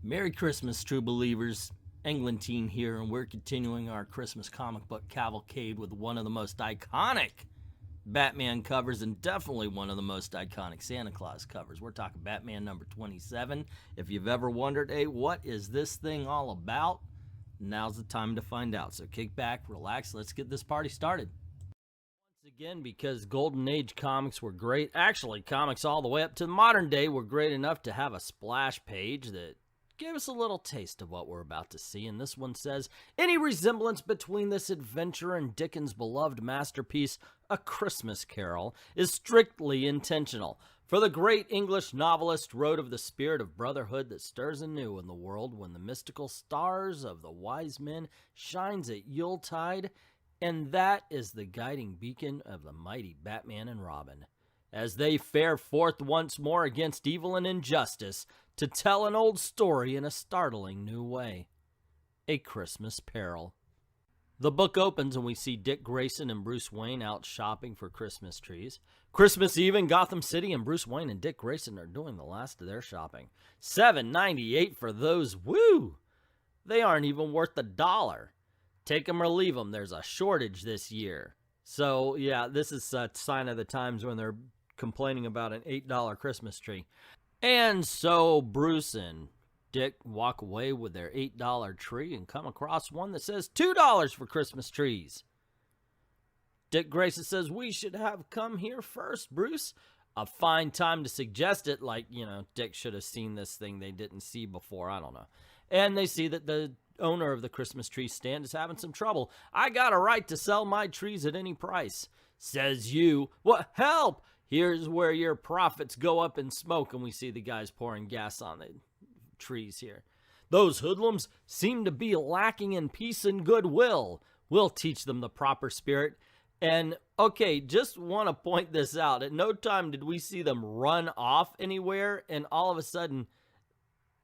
Merry Christmas, true believers. Englentine here, and we're continuing our Christmas comic book cavalcade with one of the most iconic Batman covers and definitely one of the most iconic Santa Claus covers. We're talking Batman number 27. If you've ever wondered, hey, what is this thing all about? Now's the time to find out. So kick back, relax, let's get this party started. Once again, because Golden Age comics were great, actually comics all the way up to the modern day were great enough to have a splash page that gave us a little taste of what we're about to see, and this one says, any resemblance between this adventure and Dickens' beloved masterpiece, A Christmas Carol, is strictly intentional. For the great English novelist wrote of the spirit of brotherhood that stirs anew in the world when the mystical stars of the wise men shines at Yuletide, and that is the guiding beacon of the mighty Batman and Robin, as they fare forth once more against evil and injustice to tell an old story in a startling new way. A Christmas Carol. The book opens and we see Dick Grayson and Bruce Wayne out shopping for Christmas trees. Christmas Eve in Gotham City, and Bruce Wayne and Dick Grayson are doing the last of their shopping. $7.98 for those, woo! They aren't even worth $1. Take them or leave them, there's a shortage this year. So, yeah, this is a sign of the times when they're complaining about an $8 Christmas tree. And so Bruce and Dick walk away with their $8 tree and come across one that says $2 for Christmas trees. Dick Grayson says, we should have come here first, Bruce. A fine time to suggest it, like, you know, Dick should have seen this thing they didn't see before, I don't know. And they see that the owner of the Christmas tree stand is having some trouble. I got a right to sell my trees at any price. Says you. What? Help! Here's where your profits go up in smoke, and we see the guys pouring gas on the trees here. Those hoodlums seem to be lacking in peace and goodwill. We'll teach them the proper spirit. And, okay, just want to point this out. At no time did we see them run off anywhere, and all of a sudden,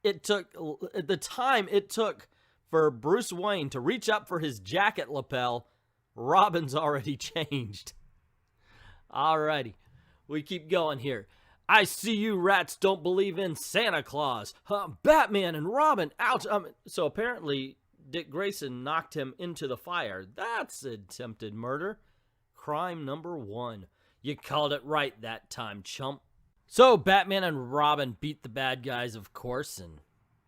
it took, at the time it took for Bruce Wayne to reach up for his jacket lapel, Robin's already changed. Alrighty. We keep going here. I see you rats don't believe in Santa Claus. Batman and Robin, ouch. So apparently Dick Grayson knocked him into the fire. That's attempted murder. Crime number 1. You called it right that time, chump. So Batman and Robin beat the bad guys, of course, and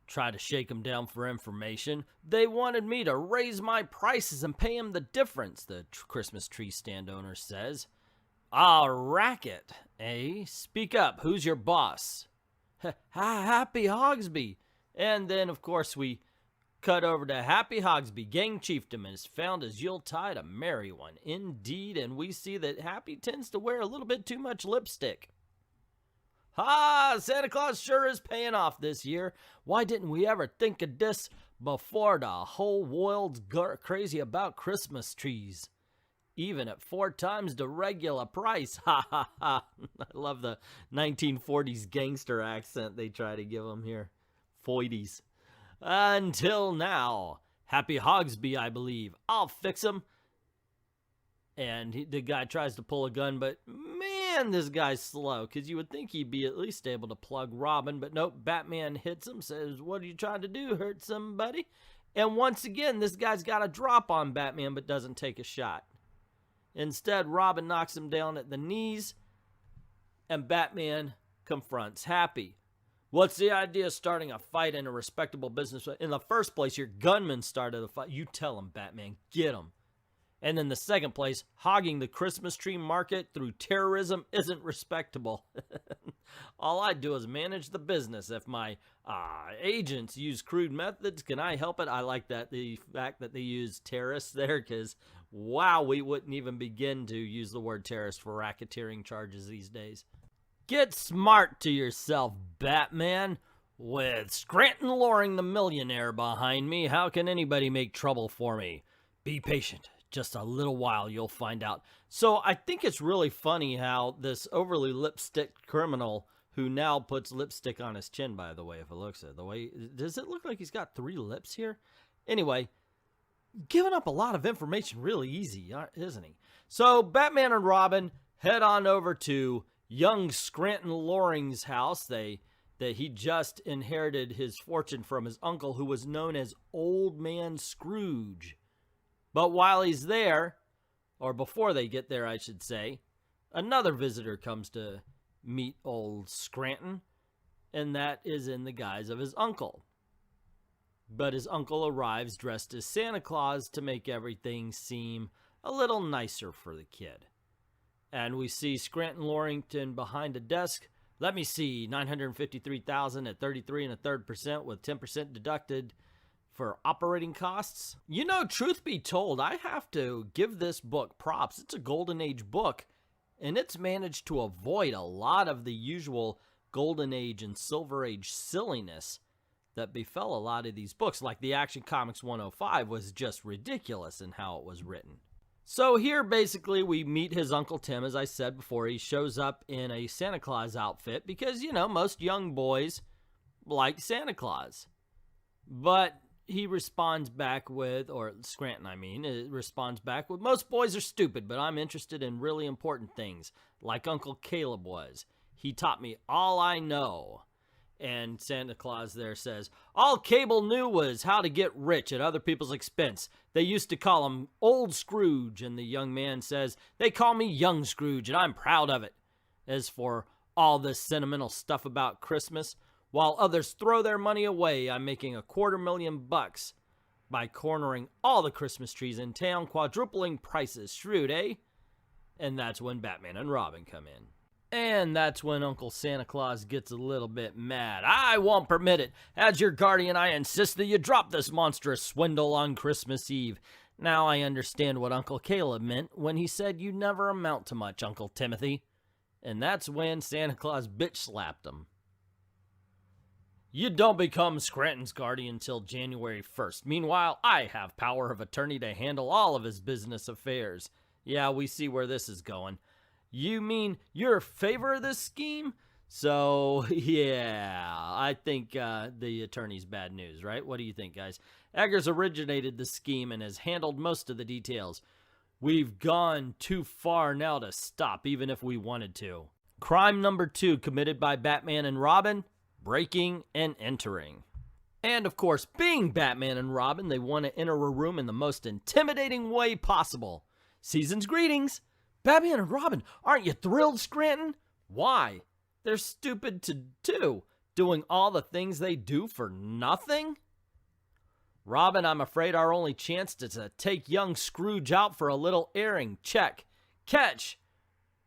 try to shake them down for information. They wanted me to raise my prices and pay them the difference, the Christmas tree stand owner says. Ah, racket, eh? Speak up. Who's your boss? Happy Hogsby. And then, of course, we cut over to Happy Hogsby, gang chieftain, has found his Yuletide a merry one. Indeed, and we see that Happy tends to wear a little bit too much lipstick. Ha! Santa Claus sure is paying off this year. Why didn't we ever think of this before the whole world's crazy about Christmas trees? Even at 4 times the regular price. Ha ha ha. I love the 1940s gangster accent they try to give them here. 40s. Until now. Happy Hogsby, I believe. I'll fix him. And the guy tries to pull a gun, but man, this guy's slow. Because you would think he'd be at least able to plug Robin. But nope, Batman hits him, says, what are you trying to do? Hurt somebody? And once again, this guy's got a drop on Batman, but doesn't take a shot. Instead, Robin knocks him down at the knees, and Batman confronts Happy. What's the idea of starting a fight in a respectable business? In the first place, your gunman started the fight. You tell him, Batman. Get him. And in the second place, hogging the Christmas tree market through terrorism isn't respectable. All I do is manage the business. If my agents use crude methods, can I help it? I like that, the fact that they use terrorists there, because wow, we wouldn't even begin to use the word terrorist for racketeering charges these days. Get smart to yourself, Batman. With Scranton Loring the millionaire behind me, how can anybody make trouble for me? Be patient. Just a little while, you'll find out. So I think it's really funny how this overly lipstick criminal, who now puts lipstick on his chin, by the way, if it looks at the way, does it look like he's got 3 lips here? Anyway, giving up a lot of information really easy, isn't he? So Batman and Robin head on over to young Scranton Loring's house. They that he just inherited his fortune from his uncle, who was known as Old Man Scrooge. But while he's there, or before they get there, I should say, another visitor comes to meet old Scranton, and that is in the guise of his uncle. But his uncle arrives dressed as Santa Claus to make everything seem a little nicer for the kid. And we see Scranton Lorrington behind a desk. Let me see, $953,000 at 33.33% with 10% deducted for operating costs. You know, truth be told, I have to give this book props. It's a Golden Age book, and it's managed to avoid a lot of the usual Golden Age and Silver Age silliness that befell a lot of these books. Like the Action Comics 105 was just ridiculous in how it was written. So here, basically, we meet his Uncle Tim, as I said before. He shows up in a Santa Claus outfit because, you know, most young boys like Santa Claus. But he responds back with, or Scranton, I mean, responds back with, most boys are stupid, but I'm interested in really important things, like Uncle Caleb was. He taught me all I know. And Santa Claus there says, all Cable knew was how to get rich at other people's expense. They used to call him Old Scrooge. And the young man says, they call me Young Scrooge, and I'm proud of it. As for all this sentimental stuff about Christmas, while others throw their money away, I'm making $250,000 by cornering all the Christmas trees in town, quadrupling prices. Shrewd, eh? And that's when Batman and Robin come in. And that's when Uncle Santa Claus gets a little bit mad. I won't permit it. As your guardian, I insist that you drop this monstrous swindle on Christmas Eve. Now I understand what Uncle Caleb meant when he said you never amount to much, Uncle Timothy. And that's when Santa Claus bitch slapped him. You don't become Scranton's guardian until January 1st. Meanwhile, I have power of attorney to handle all of his business affairs. Yeah, we see where this is going. You mean you're in favor of this scheme? So, yeah, I think the attorney's bad news, right? What do you think, guys? Eggers originated the scheme and has handled most of the details. We've gone too far now to stop, even if we wanted to. Crime number 2 committed by Batman and Robin, breaking and entering. And, of course, being Batman and Robin, they want to enter a room in the most intimidating way possible. Season's greetings. Batman and Robin, aren't you thrilled, Scranton? Why? They're stupid to do, doing all the things they do for nothing? Robin, I'm afraid our only chance is to take young Scrooge out for a little airing. Check. Catch!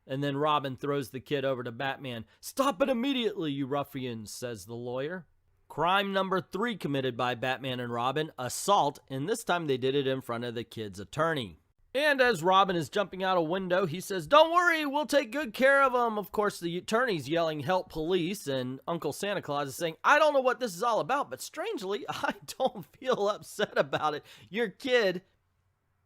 And then Robin throws the kid over to Batman. Stop it immediately, you ruffians, says the lawyer. Crime number 3 committed by Batman and Robin, assault, and this time they did it in front of the kid's attorney. And as Robin is jumping out a window, he says, don't worry, we'll take good care of him. Of course, the attorney's yelling, help police, and Uncle Santa Claus is saying, I don't know what this is all about, but strangely, I don't feel upset about it. Your kid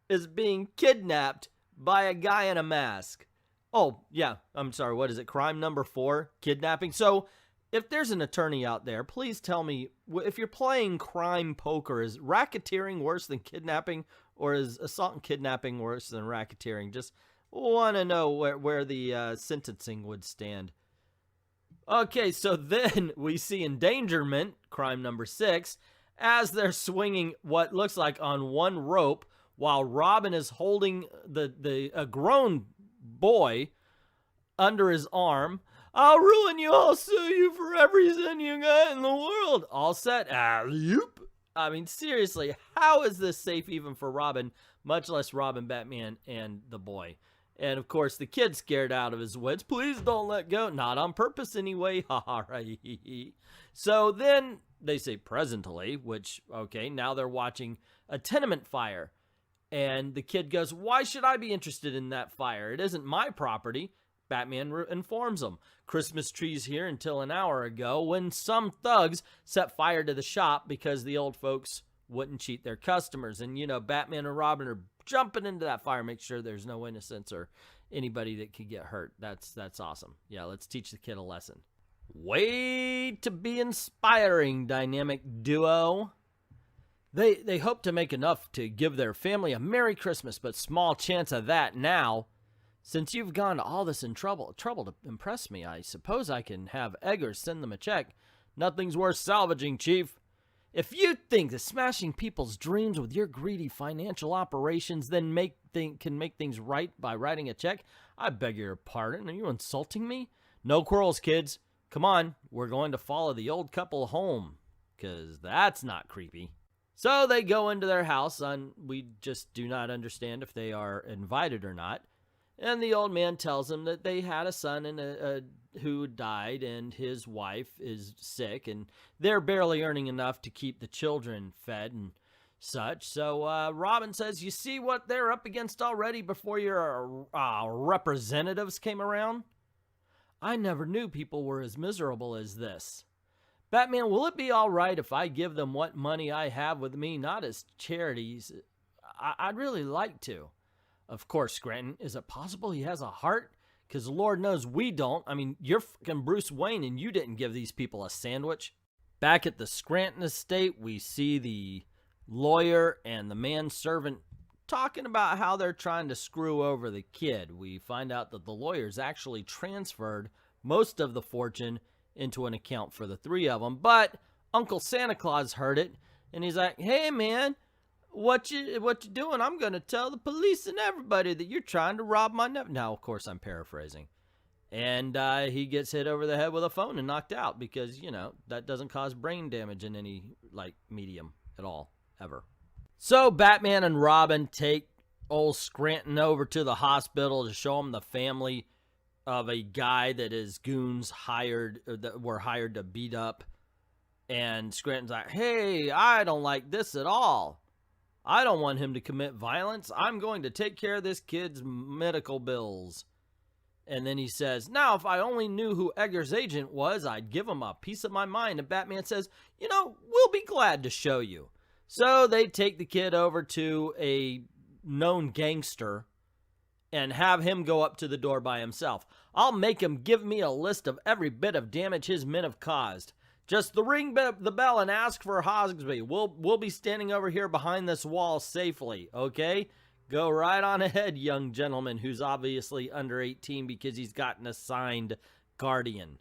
is being kidnapped by a guy in a mask. Oh, yeah, I'm sorry, what is it? Crime number 4, kidnapping. So, if there's an attorney out there, please tell me, if you're playing crime poker, is racketeering worse than kidnapping? Or is assault and kidnapping worse than racketeering? Just want to know where the sentencing would stand. Okay, so then we see endangerment, crime number 6, as they're swinging what looks like on one rope while Robin is holding a grown boy under his arm. I'll ruin you, I'll sue you for every sin you got in the world. All set. Alley-oop. I mean, seriously, how is this safe even for Robin, much less Robin, Batman, and the boy? And, of course, the kid's scared out of his wits. Please don't let go. Not on purpose anyway. Ha right. So then they say presently, which, okay, now they're watching a tenement fire. And the kid goes, why should I be interested in that fire? It isn't my property. Batman informs him. Christmas trees here until an hour ago when some thugs set fire to the shop because the old folks wouldn't cheat their customers. And, you know, Batman and Robin are jumping into that fire, make sure there's no innocents or anybody that could get hurt. That's awesome. Yeah, let's teach the kid a lesson. Way to be inspiring, dynamic duo. They hope to make enough to give their family a Merry Christmas, but small chance of that now. Since you've gone to all this trouble to impress me, I suppose I can have Eggers send them a check Nothing's worth salvaging, Chief. If you think that smashing people's dreams with your greedy financial operations then can make things right by writing a check, I beg your pardon. Are you insulting me? No quarrels, kids. Come on, we're going to follow the old couple home, because that's not creepy. So they go into their house, and we just do not understand if they are invited or not. And the old man tells them that they had a son who died, and his wife is sick, and they're barely earning enough to keep the children fed and such. So Robin says, you see what they're up against already before your representatives came around? I never knew people were as miserable as this. Batman, will it be all right if I give them what money I have with me, not as charities? I'd really like to. Of course, Scranton. Is it possible he has a heart? Because Lord knows we don't. I mean, you're fucking Bruce Wayne and you didn't give these people a sandwich. Back at the Scranton estate, we see the lawyer and the manservant talking about how they're trying to screw over the kid. We find out that the lawyers actually transferred most of the fortune into an account for the three of them, but Uncle Santa Claus heard it, and he's like, hey man, what you doing? I'm gonna tell the police and everybody that you're trying to rob my nephew. Now, of course, I'm paraphrasing. And he gets hit over the head with a phone and knocked out because, you know, that doesn't cause brain damage in any, like, medium at all, ever. So Batman and Robin take old Scranton over to the hospital to show him the family of a guy that his goons were hired to beat up. And Scranton's like, hey, I don't like this at all. I don't want him to commit violence. I'm going to take care of this kid's medical bills. And then he says, now, if I only knew who Edgar's agent was, I'd give him a piece of my mind. And Batman says, you know, we'll be glad to show you. So they take the kid over to a known gangster and have him go up to the door by himself. I'll make him give me a list of every bit of damage his men have caused. Just ring the bell and ask for Hogsby. We'll be standing over here behind this wall safely, okay? Go right on ahead, young gentleman who's obviously under 18 because he's got an assigned guardian.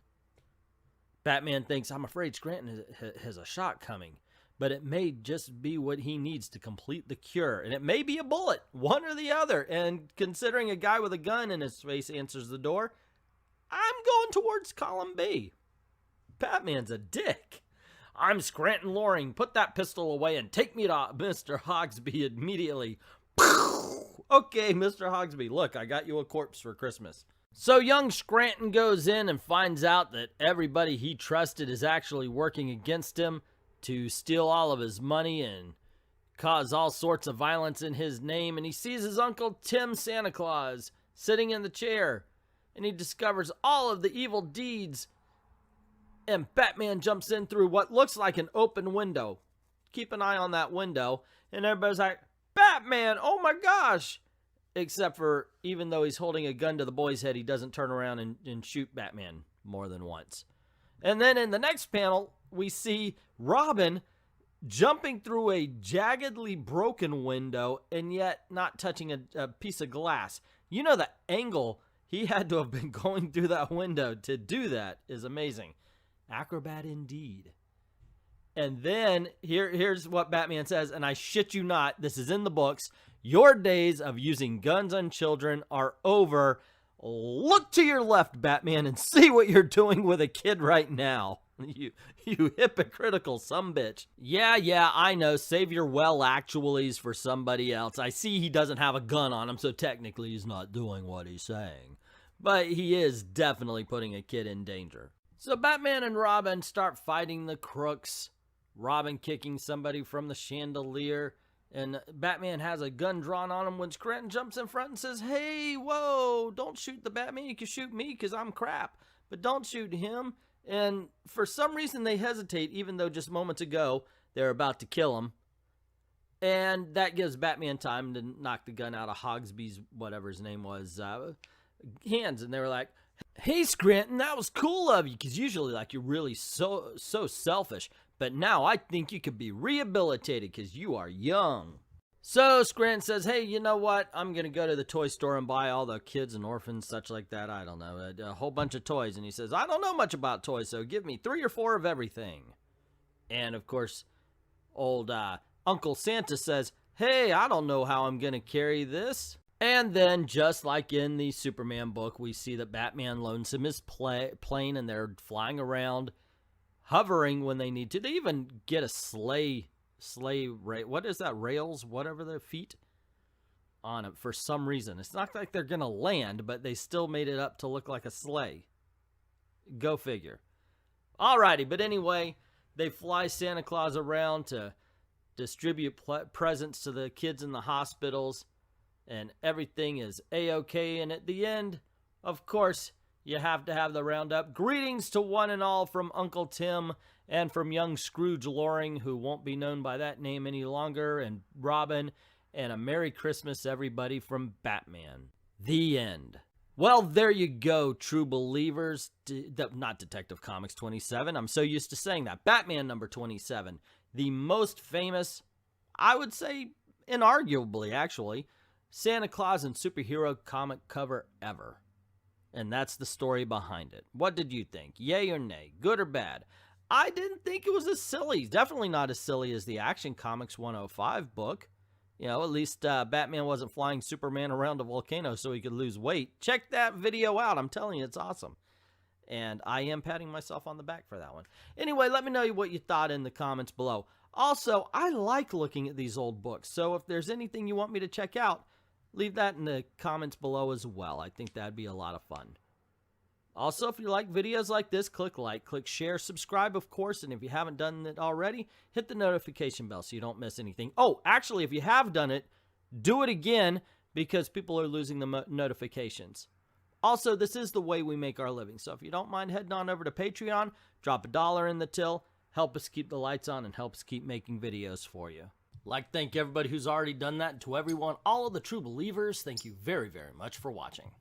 Batman thinks, I'm afraid Scranton has a shot coming. But it may just be what he needs to complete the cure. And it may be a bullet, one or the other. And considering a guy with a gun in his face answers the door, I'm going towards column B. Batman's a dick. I'm Scranton Loring. Put that pistol away and take me to Mr. Hogsby immediately. Okay, Mr. Hogsby, look, I got you a corpse for Christmas. So young Scranton goes in and finds out that everybody he trusted is actually working against him to steal all of his money and cause all sorts of violence in his name. And he sees his Uncle Tim Santa Claus sitting in the chair, and he discovers all of the evil deeds. And Batman jumps in through what looks like an open window. Keep an eye on that window. And everybody's like, Batman, oh my gosh. Except for, even though he's holding a gun to the boy's head, he doesn't turn around and shoot Batman more than once. And then in the next panel, we see Robin jumping through a jaggedly broken window and yet not touching a piece of glass. You know, the angle he had to have been going through that window to do that is amazing. Acrobat indeed. And then here's what Batman says, and I shit you not, this is in the books. Your days of using guns on children are over. Look to your left, Batman, and see what you're doing with a kid right now. You hypocritical sumbitch. Yeah, I know. Save your well-actuallys for somebody else. I see he doesn't have a gun on him, so technically he's not doing what he's saying. But he is definitely putting a kid in danger. So Batman and Robin start fighting the crooks. Robin kicking somebody from the chandelier. And Batman has a gun drawn on him when Scranton jumps in front and says, hey, whoa, don't shoot the Batman. You can shoot me because I'm crap. But don't shoot him. And for some reason they hesitate, even though just moments ago they're about to kill him. And that gives Batman time to knock the gun out of Hogsby's, whatever his name was, hands. And they were like, hey, Scranton, that was cool of you. Because usually, like, you're really so selfish. But now I think you could be rehabilitated because you are young. So Scranton says, hey, you know what? I'm going to go to the toy store and buy all the kids and orphans, such like that. I don't know, a whole bunch of toys. And he says, I don't know much about toys, so give me 3 or 4 of everything. And, of course, old Uncle Santa says, hey, I don't know how I'm going to carry this. And then, just like in the Superman book, we see that Batman loans him his plane, and they're flying around, hovering when they need to. They even get a sleigh, what is that, rails, whatever their feet, on it for some reason. It's not like they're going to land, but they still made it up to look like a sleigh. Go figure. Alrighty, but anyway, they fly Santa Claus around to distribute presents to the kids in the hospitals, and everything is A-okay, and at the end, of course, you have to have the roundup. Greetings to one and all from Uncle Tim and from young Scrooge Loring, who won't be known by that name any longer, and Robin, and a Merry Christmas, everybody, from Batman. The end. Well, there you go, true believers. Not Detective Comics 27. I'm so used to saying that. Batman number 27. The most famous, I would say, inarguably, actually, Santa Claus and superhero comic cover ever. And that's the story behind it. What did you think? Yay or nay? Good or bad? I didn't think it was as silly. Definitely not as silly as the Action Comics 105 book. You know, at least Batman wasn't flying Superman around a volcano so he could lose weight. Check that video out. I'm telling you, it's awesome. And I am patting myself on the back for that one. Anyway, let me know what you thought in the comments below. Also, I like looking at these old books. So if there's anything you want me to check out, leave that in the comments below as well. I think that'd be a lot of fun. Also, if you like videos like this, click like, click share, subscribe, of course, and if you haven't done it already, hit the notification bell so you don't miss anything. Oh, actually, if you have done it, do it again because people are losing the notifications. Also, this is the way we make our living, so if you don't mind heading on over to Patreon, drop $1 in the till, help us keep the lights on, and help us keep making videos for you. Like to thank everybody who's already done that, and to everyone, all of the true believers, thank you very, very much for watching.